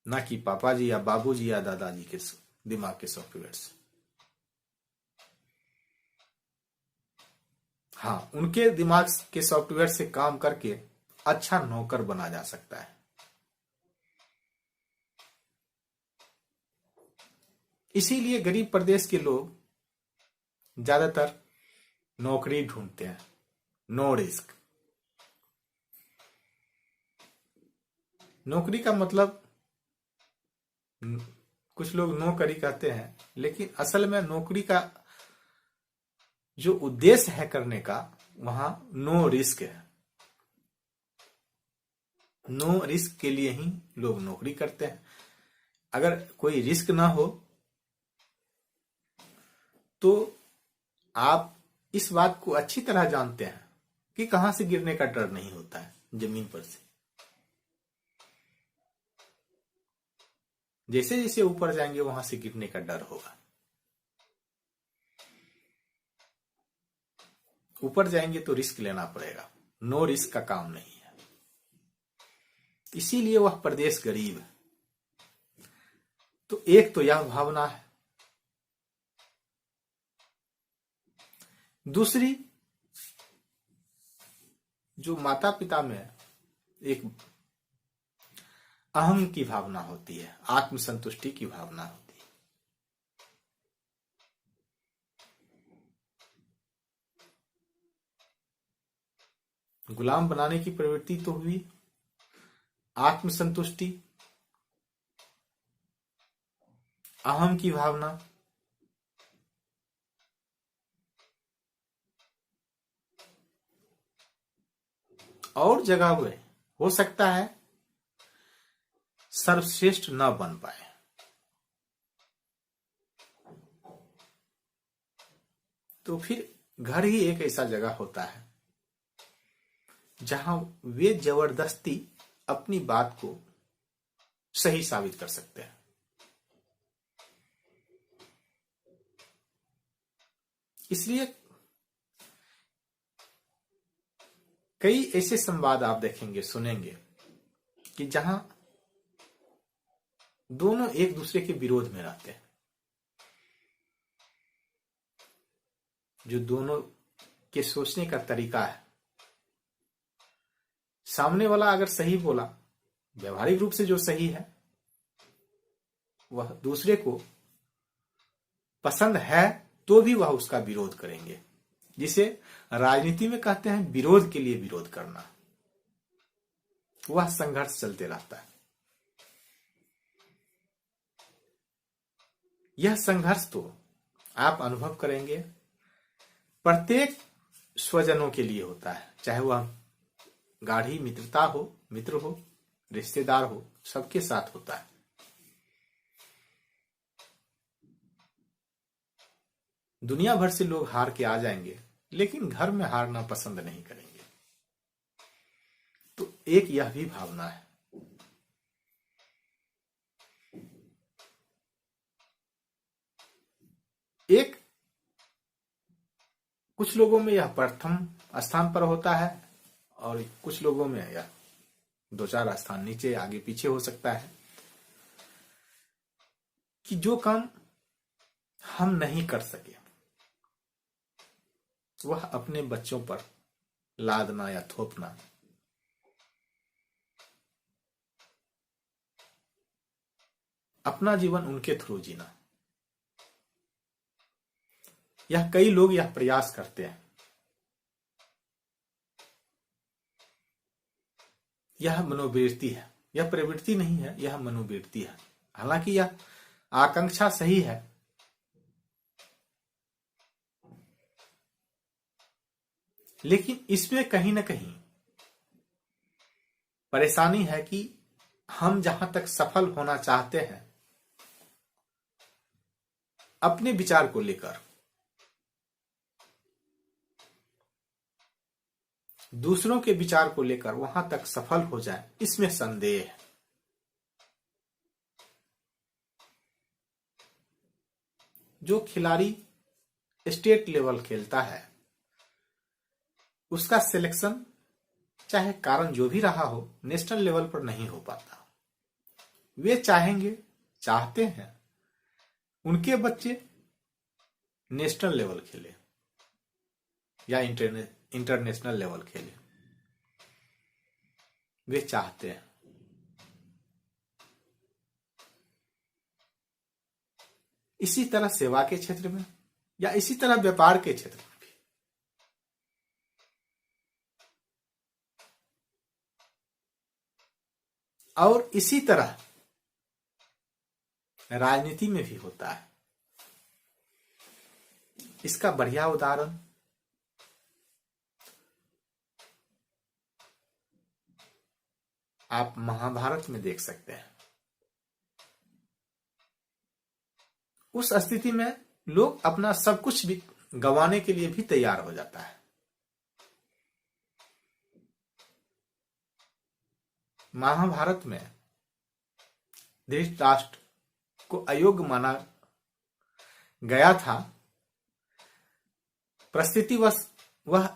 ना कि पापा जी या बाबूजी या दादाजी के दिमाग के सॉफ्टवेयर से। हाँ, उनके दिमाग के सॉफ्टवेयर से काम करके अच्छा नौकर बना जा सकता है। इसीलिए गरीब प्रदेश के लोग ज्यादातर नौकरी ढूंढते हैं, नो रिस्क। नौकरी का मतलब कुछ लोग नौकरी कहते हैं, लेकिन असल में नौकरी का जो उद्देश्य है करने का, वहां नो रिस्क है। नो रिस्क के लिए ही लोग नौकरी करते हैं। अगर कोई रिस्क ना हो तो आप इस बात को अच्छी तरह जानते हैं कि कहां से गिरने का डर नहीं होता है जमीन पर से। जैसे जैसे ऊपर जाएंगे वहां से गिरने का डर होगा। ऊपर जाएंगे तो रिस्क लेना पड़ेगा, नो रिस्क का काम नहीं है। इसीलिए वह प्रदेश गरीब है। तो एक तो यह भावना है। दूसरी, जो माता पिता में एक अहम की भावना होती है, आत्मसंतुष्टि की भावना होती है। गुलाम बनाने की प्रवृत्ति तो हुई, आत्मसंतुष्टि, अहम की भावना, और जगह हुए हो सकता है सर्वश्रेष्ठ न बन पाए। तो फिर घर ही एक ऐसा जगह होता है जहां वे जबरदस्ती अपनी बात को सही साबित कर सकते हैं। इसलिए कई ऐसे संवाद आप देखेंगे, सुनेंगे कि जहां दोनों एक दूसरे के विरोध में रहते हैं। जो दोनों के सोचने का तरीका है, सामने वाला अगर सही बोला, व्यवहारिक रूप से जो सही है, वह दूसरे को पसंद है तो भी वह उसका विरोध करेंगे, जिसे राजनीति में कहते हैं विरोध के लिए विरोध करना। वह संघर्ष चलते रहता है। यह संघर्ष तो आप अनुभव करेंगे प्रत्येक स्वजनों के लिए होता है, चाहे वह गाढ़ी मित्रता हो, मित्र हो, रिश्तेदार हो, सबके साथ होता है। दुनिया भर से लोग हार के आ जाएंगे, लेकिन घर में हारना पसंद नहीं करेंगे। एक यह भी भावना है। एक कुछ लोगों में यह प्रथम स्थान पर होता है और कुछ लोगों में यह 2-4 स्थान नीचे आगे पीछे हो सकता है कि जो काम हम नहीं कर सके वह अपने बच्चों पर लादना या थोपना, अपना जीवन उनके थ्रू जीना, यह कई लोग यह प्रयास करते हैं। यह मनोवृत्ति है, यह प्रवृत्ति नहीं है, यह मनोवृत्ति है। हालांकि यह आकांक्षा सही है, लेकिन इसमें कहीं ना कहीं परेशानी है कि हम जहां तक सफल होना चाहते हैं अपने विचार को लेकर, दूसरों के विचार को लेकर वहां तक सफल हो जाए, इसमें संदेह है। जो खिलाड़ी स्टेट लेवल खेलता है उसका सिलेक्शन चाहे कारण जो भी रहा हो नेशनल लेवल पर नहीं हो पाता। वे चाहते हैं उनके बच्चे नेशनल लेवल खेले या इंटरनेशनल लेवल खेले, वे चाहते हैं। इसी तरह सेवा के क्षेत्र में या इसी तरह व्यापार के क्षेत्र में भी और इसी तरह राजनीति में भी होता है। इसका बढ़िया उदाहरण आप महाभारत में देख सकते हैं। उस स्थिति में लोग अपना सब कुछ भी गंवाने के लिए भी तैयार हो जाता है। महाभारत में धृतराष्ट्र को अयोग्य माना गया था। परिस्थितिवश वह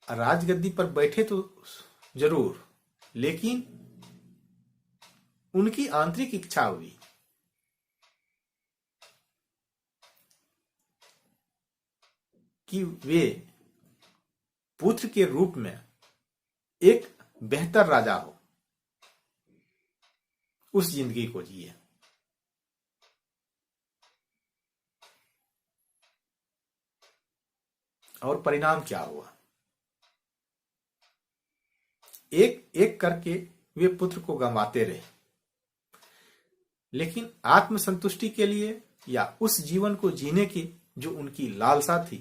राजगद्दी पर बैठे तो जरूर, लेकिन उनकी आंतरिक इच्छा हुई कि वे पुत्र के रूप में एक बेहतर राजा हो, उस जिंदगी को जिए। और परिणाम क्या हुआ? एक एक करके वे पुत्र को गंवाते रहे, लेकिन आत्मसंतुष्टि के लिए या उस जीवन को जीने की जो उनकी लालसा थी,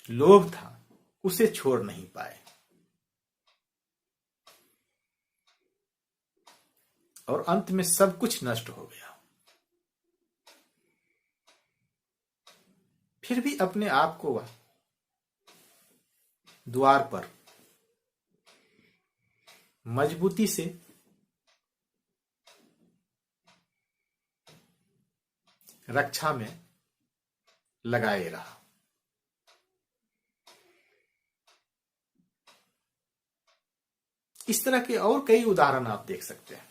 लोभ था, उसे छोड़ नहीं पाए। और अंत में सब कुछ नष्ट हो गया। फिर भी अपने आप को वह द्वार पर मजबूती से रक्षा में लगाए रहा। इस तरह के और कई उदाहरण आप देख सकते हैं।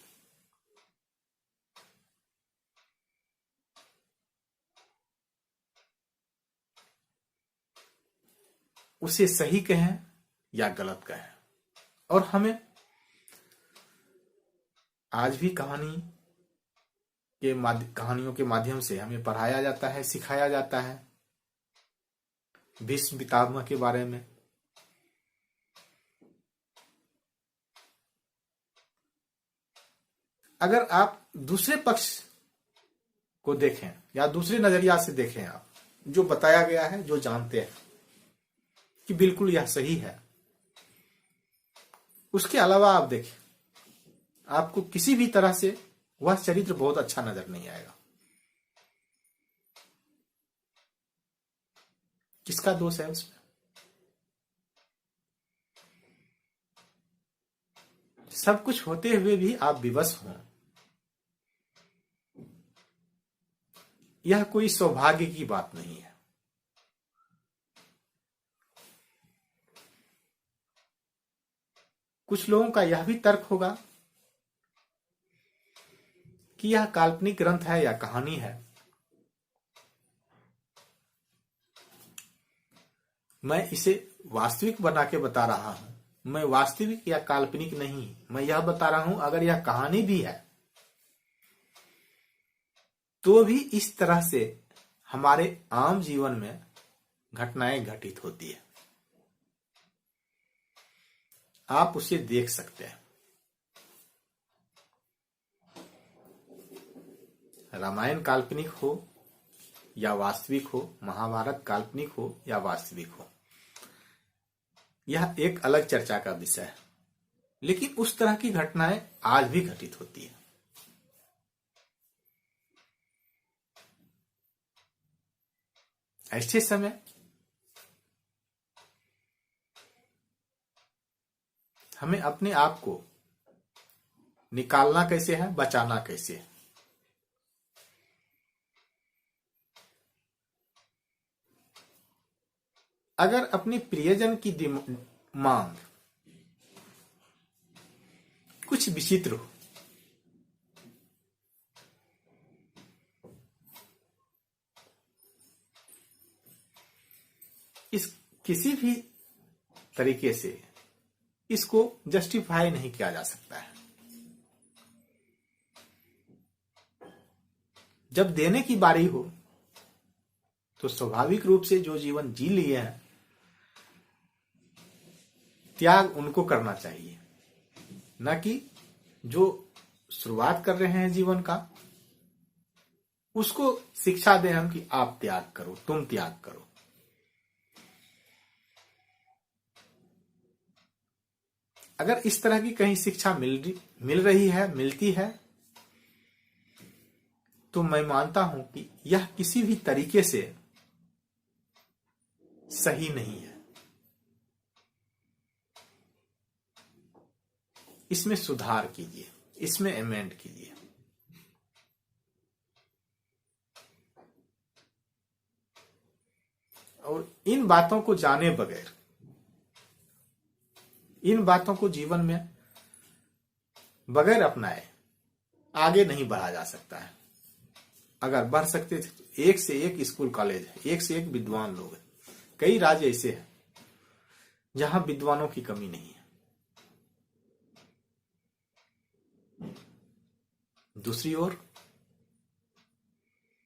उसे सही कहें या गलत कहें, और हमें आज भी कहानियों के माध्यम से हमें पढ़ाया जाता है, सिखाया जाता है भीष्म पितामह के बारे में। अगर आप दूसरे पक्ष को देखें या दूसरे नजरिया से देखें, आप जो बताया गया है, जो जानते हैं कि बिल्कुल यह सही है, उसके अलावा आप देखें, आपको किसी भी तरह से वह चरित्र बहुत अच्छा नजर नहीं आएगा। किसका दोष है उसमें? सब कुछ होते हुए भी आप विवश हों, यह कोई सौभाग्य की बात नहीं है। कुछ लोगों का यह भी तर्क होगा कि यह काल्पनिक ग्रंथ है या कहानी है, मैं इसे वास्तविक बना के बता रहा हूं। मैं वास्तविक या काल्पनिक नहीं, मैं यह बता रहा हूं अगर यह कहानी भी है तो भी इस तरह से हमारे आम जीवन में घटनाएं घटित होती है। आप उसे देख सकते हैं। रामायण काल्पनिक हो या वास्तविक हो, महाभारत काल्पनिक हो या वास्तविक हो, यह एक अलग चर्चा का विषय है, लेकिन उस तरह की घटनाएं आज भी घटित होती है। ऐसे समय हमें अपने आप को निकालना कैसे है, बचाना कैसे है। अगर अपने प्रियजन की मांग कुछ विचित्र हो, इस किसी भी तरीके से इसको जस्टिफाई नहीं किया जा सकता है। जब देने की बारी हो तो स्वाभाविक रूप से जो जीवन जी लिए हैं, त्याग उनको करना चाहिए, न कि जो शुरुआत कर रहे हैं जीवन का उसको शिक्षा दें हम कि आप त्याग करो, तुम त्याग करो। अगर इस तरह की कहीं शिक्षा मिल रही है, मिलती है, तो मैं मानता हूं कि यह किसी भी तरीके से सही नहीं है। इसमें सुधार कीजिए, इसमें अमेंड कीजिए। और इन बातों को जाने बगैर, इन बातों को जीवन में बगैर अपनाए आगे नहीं बढ़ा जा सकता है। अगर बढ़ सकते थे तो एक से एक स्कूल कॉलेज है, एक से एक विद्वान लोग हैं। कई राज्य ऐसे हैं जहां विद्वानों की कमी नहीं है। दूसरी ओर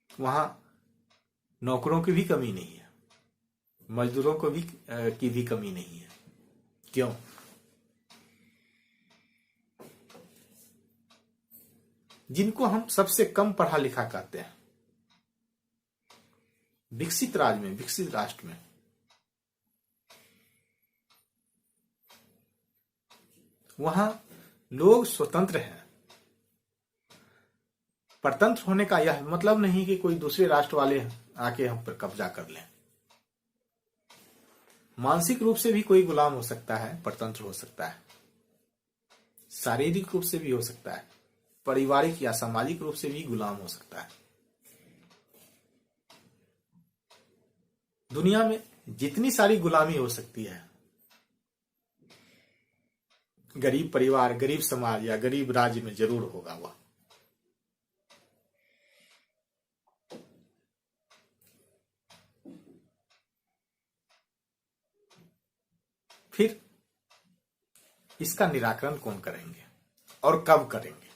वहां नौकरों की भी कमी नहीं है, मजदूरों को भी की भी कमी नहीं है। क्यों? जिनको हम सबसे कम पढ़ा लिखा कहते हैं, विकसित राज्य में, विकसित राष्ट्र में वहां लोग स्वतंत्र हैं। परतंत्र होने का यह मतलब नहीं कि कोई दूसरे राष्ट्र वाले आके हम पर कब्जा कर लें। मानसिक रूप से भी कोई गुलाम हो सकता है, परतंत्र हो सकता है, शारीरिक रूप से भी हो सकता है, पारिवारिक या सामाजिक रूप से भी गुलाम हो सकता है। दुनिया में जितनी सारी गुलामी हो सकती है, गरीब परिवार, गरीब समाज या गरीब राज्य में जरूर होगा वह। फिर इसका निराकरण कौन करेंगे और कब करेंगे?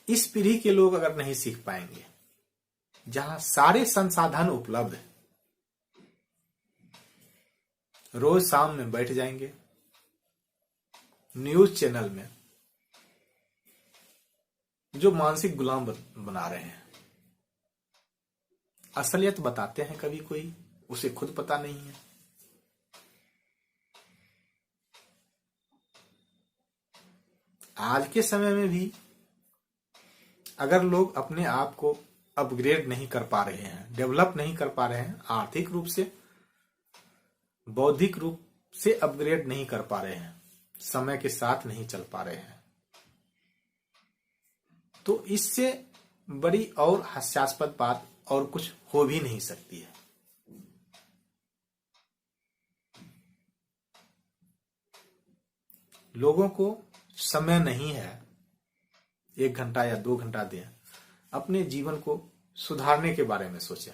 इस पीढ़ी के लोग अगर नहीं सीख पाएंगे, जहां सारे संसाधन उपलब्ध हैं, रोज शाम में बैठ जाएंगे न्यूज चैनल में जो मानसिक गुलाम बना रहे हैं, असलियत बताते हैं कभी कोई, उसे खुद पता नहीं है। आज के समय में भी अगर लोग अपने आप को अपग्रेड नहीं कर पा रहे हैं, डेवलप नहीं कर पा रहे हैं, आर्थिक रूप से, बौद्धिक रूप से अपग्रेड नहीं कर पा रहे हैं, समय के साथ नहीं चल पा रहे हैं, तो इससे बड़ी और हास्यास्पद बात और कुछ हो भी नहीं सकती है। लोगों को समय नहीं है, 1 घंटा या 2 घंटा दें, अपने जीवन को सुधारने के बारे में सोचें।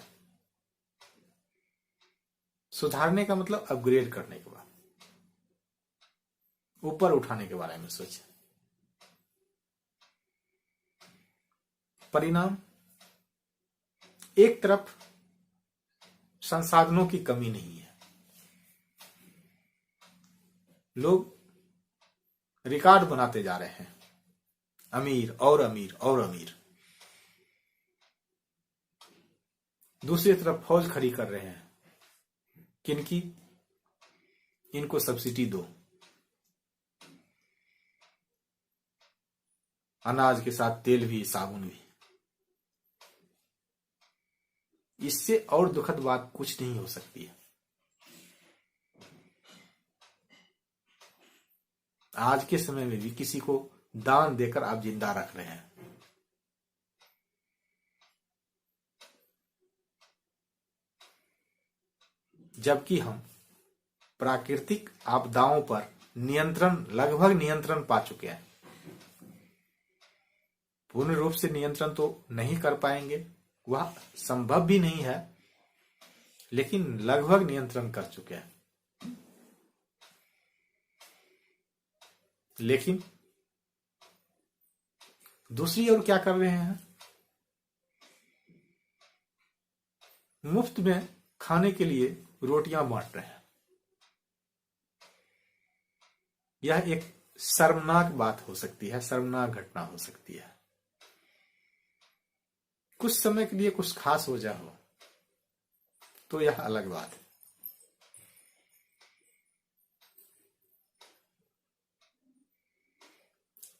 सुधारने का मतलब अपग्रेड करने के बाद, ऊपर उठाने के बारे में सोचें। परिणाम, एक तरफ संसाधनों की कमी नहीं है, लोग रिकॉर्ड बनाते जा रहे हैं, अमीर और अमीर और अमीर। दूसरी तरफ फौज खड़ी कर रहे हैं, किनकी? इनको सब्सिडी दो, अनाज के साथ तेल भी, साबुन भी। इससे और दुखद बात कुछ नहीं हो सकती है। आज के समय में भी किसी को दान देकर आप जिंदा रख रहे हैं। जबकि हम प्राकृतिक आपदाओं पर लगभग नियंत्रण पा चुके हैं। पूर्ण रूप से नियंत्रण तो नहीं कर पाएंगे, वह संभव भी नहीं है, लेकिन लगभग नियंत्रण कर चुके हैं। लेकिन दूसरी ओर क्या कर रहे हैं? मुफ्त में खाने के लिए रोटियां बांट रहे हैं। यह एक शर्मनाक बात हो सकती है, शर्मनाक घटना हो सकती है। कुछ समय के लिए कुछ खास हो जाए तो यह अलग बात है।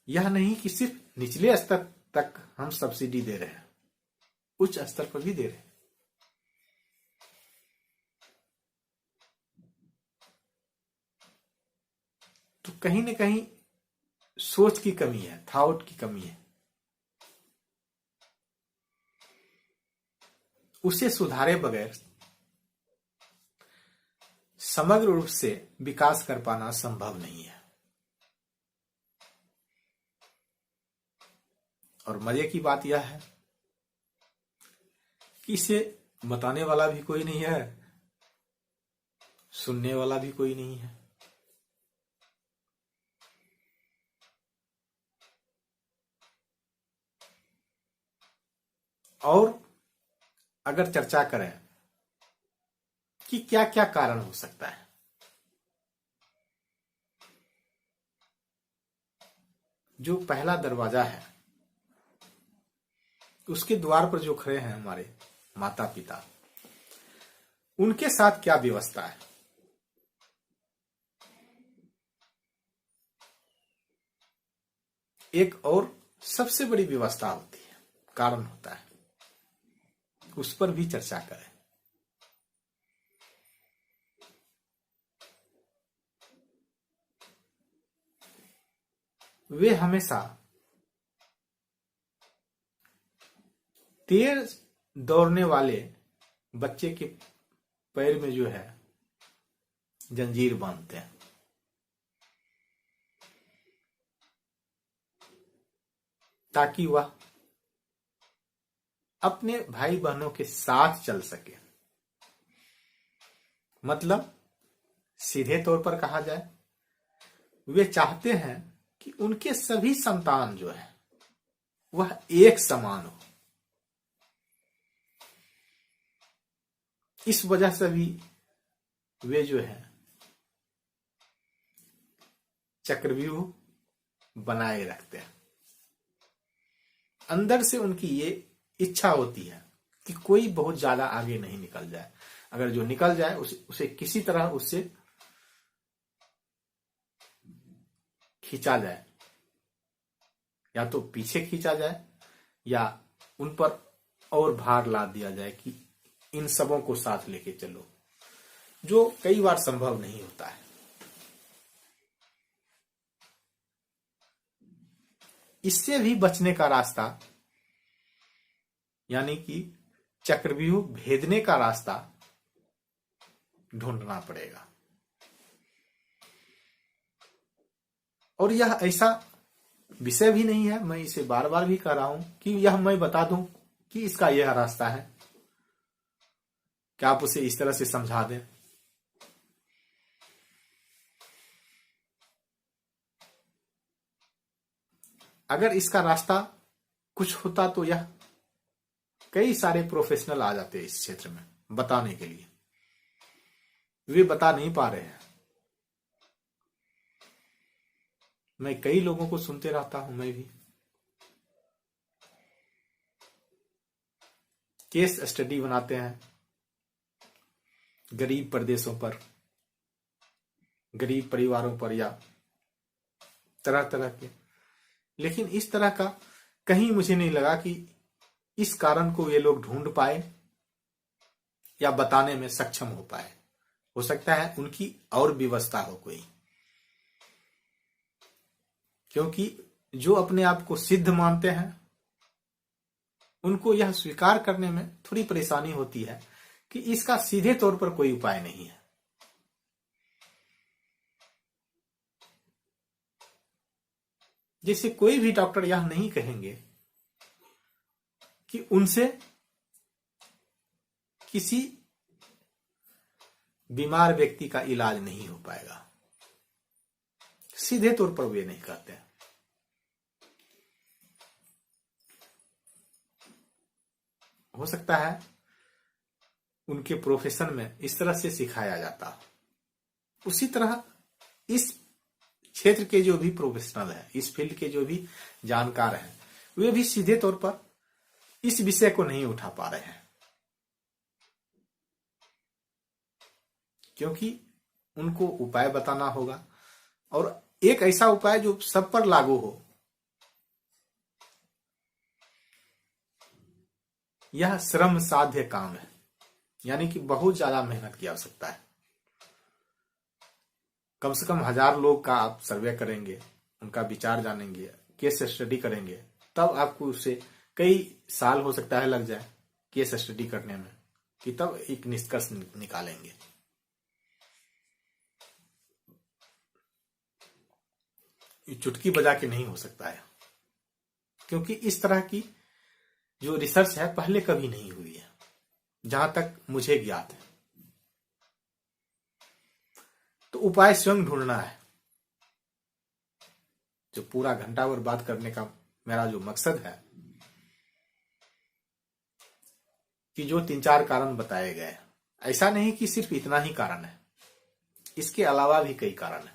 यह नहीं कि सिर्फ निचले स्तर तक हम सब्सिडी दे रहे हैं, उच्च स्तर पर भी दे रहे हैं। तो कहीं न कहीं सोच की कमी है, थॉट की कमी है। उसे सुधारे बगैर समग्र रूप से विकास कर पाना संभव नहीं है। और मजे की बात यह है कि इसे बताने वाला भी कोई नहीं है, सुनने वाला भी कोई नहीं है। और अगर चर्चा करें कि क्या क्या कारण हो सकता है, जो पहला दरवाजा है, उसके द्वार पर जो खड़े हैं हमारे माता पिता, उनके साथ क्या व्यवस्था है? एक और सबसे बड़ी व्यवस्था होती है, कारण होता है, उस पर भी चर्चा करें। वे हमेशा तेज दौड़ने वाले बच्चे के पैर में जो है जंजीर बांधते हैं, ताकि वह अपने भाई बहनों के साथ चल सके। मतलब सीधे तौर पर कहा जाए, वे चाहते हैं कि उनके सभी संतान जो है वह एक समान हो। इस वजह से भी वे जो है चक्रव्यूह बनाए रखते हैं। अंदर से उनकी ये इच्छा होती है कि कोई बहुत ज्यादा आगे नहीं निकल जाए। अगर जो निकल जाए उसे किसी तरह उससे खींचा जाए, या तो पीछे खींचा जाए या उन पर और भार ला दिया जाए कि इन सबों को साथ लेके चलो, जो कई बार संभव नहीं होता है। इससे भी बचने का रास्ता, यानी कि चक्रव्यूह भेदने का रास्ता ढूंढना पड़ेगा। और यह ऐसा विषय भी नहीं है, मैं इसे बार बार भी कह रहा हूं कि यह मैं बता दूं कि इसका यह रास्ता है, क्या आप उसे इस तरह से समझा दें। अगर इसका रास्ता कुछ होता तो यह कई सारे प्रोफेशनल आ जाते इस क्षेत्र में बताने के लिए, वे बता नहीं पा रहे हैं। मैं कई लोगों को सुनते रहता हूं, मैं भी केस स्टडी बनाते हैं गरीब प्रदेशों पर, गरीब परिवारों पर, या तरह तरह के, लेकिन इस तरह का कहीं मुझे नहीं लगा कि इस कारण को ये लोग ढूंढ पाए या बताने में सक्षम हो पाए। हो सकता है उनकी और व्यवस्था हो कोई, क्योंकि जो अपने आप को सिद्ध मानते हैं उनको यह स्वीकार करने में थोड़ी परेशानी होती है कि इसका सीधे तौर पर कोई उपाय नहीं है। जैसे कोई भी डॉक्टर यह नहीं कहेंगे कि उनसे किसी बीमार व्यक्ति का इलाज नहीं हो पाएगा, सीधे तौर पर वे नहीं कहते हैं। हो सकता है उनके प्रोफेशन में इस तरह से सिखाया जाता। उसी तरह इस क्षेत्र के जो भी प्रोफेशनल है, इस फील्ड के जो भी जानकार हैं, वे भी सीधे तौर पर इस विषय को नहीं उठा पा रहे हैं, क्योंकि उनको उपाय बताना होगा, और एक ऐसा उपाय जो सब पर लागू हो। यह श्रम साध्य काम है, यानी कि बहुत ज्यादा मेहनत की आवश्यकता है। कम से कम 1000 लोग का आप सर्वे करेंगे, उनका विचार जानेंगे, केस स्टडी करेंगे, तब आपको उसे कई साल हो सकता है लग जाए केस स्टडी करने में, कि तब एक निष्कर्ष निकालेंगे। ये चुटकी बजा के नहीं हो सकता है, क्योंकि इस तरह की जो रिसर्च है पहले कभी नहीं हुई है, जहां तक मुझे ज्ञात है। तो उपाय स्वयं ढूंढना है। जो पूरा घंटा भर बात करने का मेरा जो मकसद है कि जो 3-4 कारण बताए गए, ऐसा नहीं कि सिर्फ इतना ही कारण है, इसके अलावा भी कई कारण है।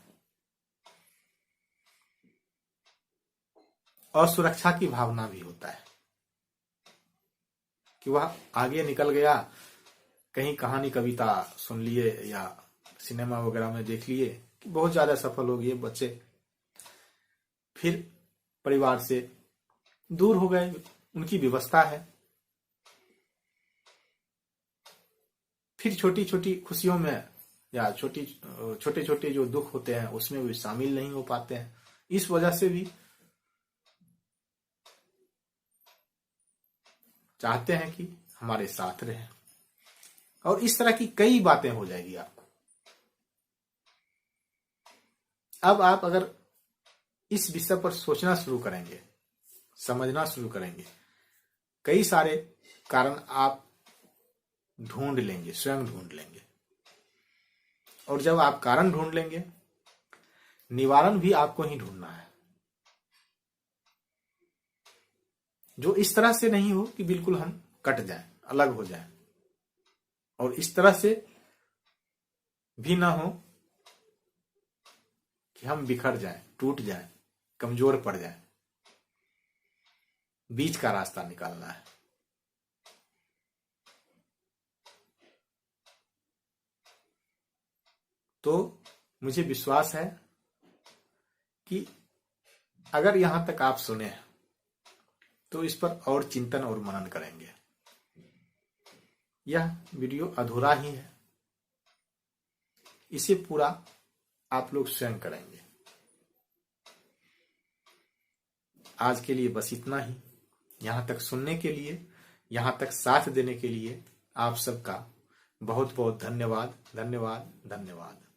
और सुरक्षा की भावना भी होता है कि वह आगे निकल गया, कहीं कहानी कविता सुन लिए या सिनेमा वगैरह में देख लिए कि बहुत ज्यादा सफल हो गए बच्चे, फिर परिवार से दूर हो गए, उनकी व्यवस्था है, फिर छोटी छोटी खुशियों में या छोटे छोटे जो दुख होते हैं उसमें भी शामिल नहीं हो पाते हैं। इस वजह से भी चाहते हैं कि हमारे साथ रहे, और इस तरह की कई बातें हो जाएगी आपको। अब आप अगर इस विषय पर सोचना शुरू करेंगे, समझना शुरू करेंगे, कई सारे कारण आप ढूंढ लेंगे, स्वयं ढूंढ लेंगे। और जब आप कारण ढूंढ लेंगे, निवारण भी आपको ही ढूंढना है, जो इस तरह से नहीं हो कि बिल्कुल हम कट जाएं, अलग हो जाएं, और इस तरह से भी ना हो कि हम बिखर जाएं, टूट जाएं, कमजोर पड़ जाएं। बीच का रास्ता निकालना है। तो मुझे विश्वास है कि अगर यहां तक आप सुने तो इस पर और चिंतन और मनन करेंगे। यह वीडियो अधूरा ही है, इसे पूरा आप लोग स्वयं करेंगे। आज के लिए बस इतना ही। यहाँ तक सुनने के लिए, यहाँ तक साथ देने के लिए आप सबका बहुत बहुत धन्यवाद, धन्यवाद, धन्यवाद।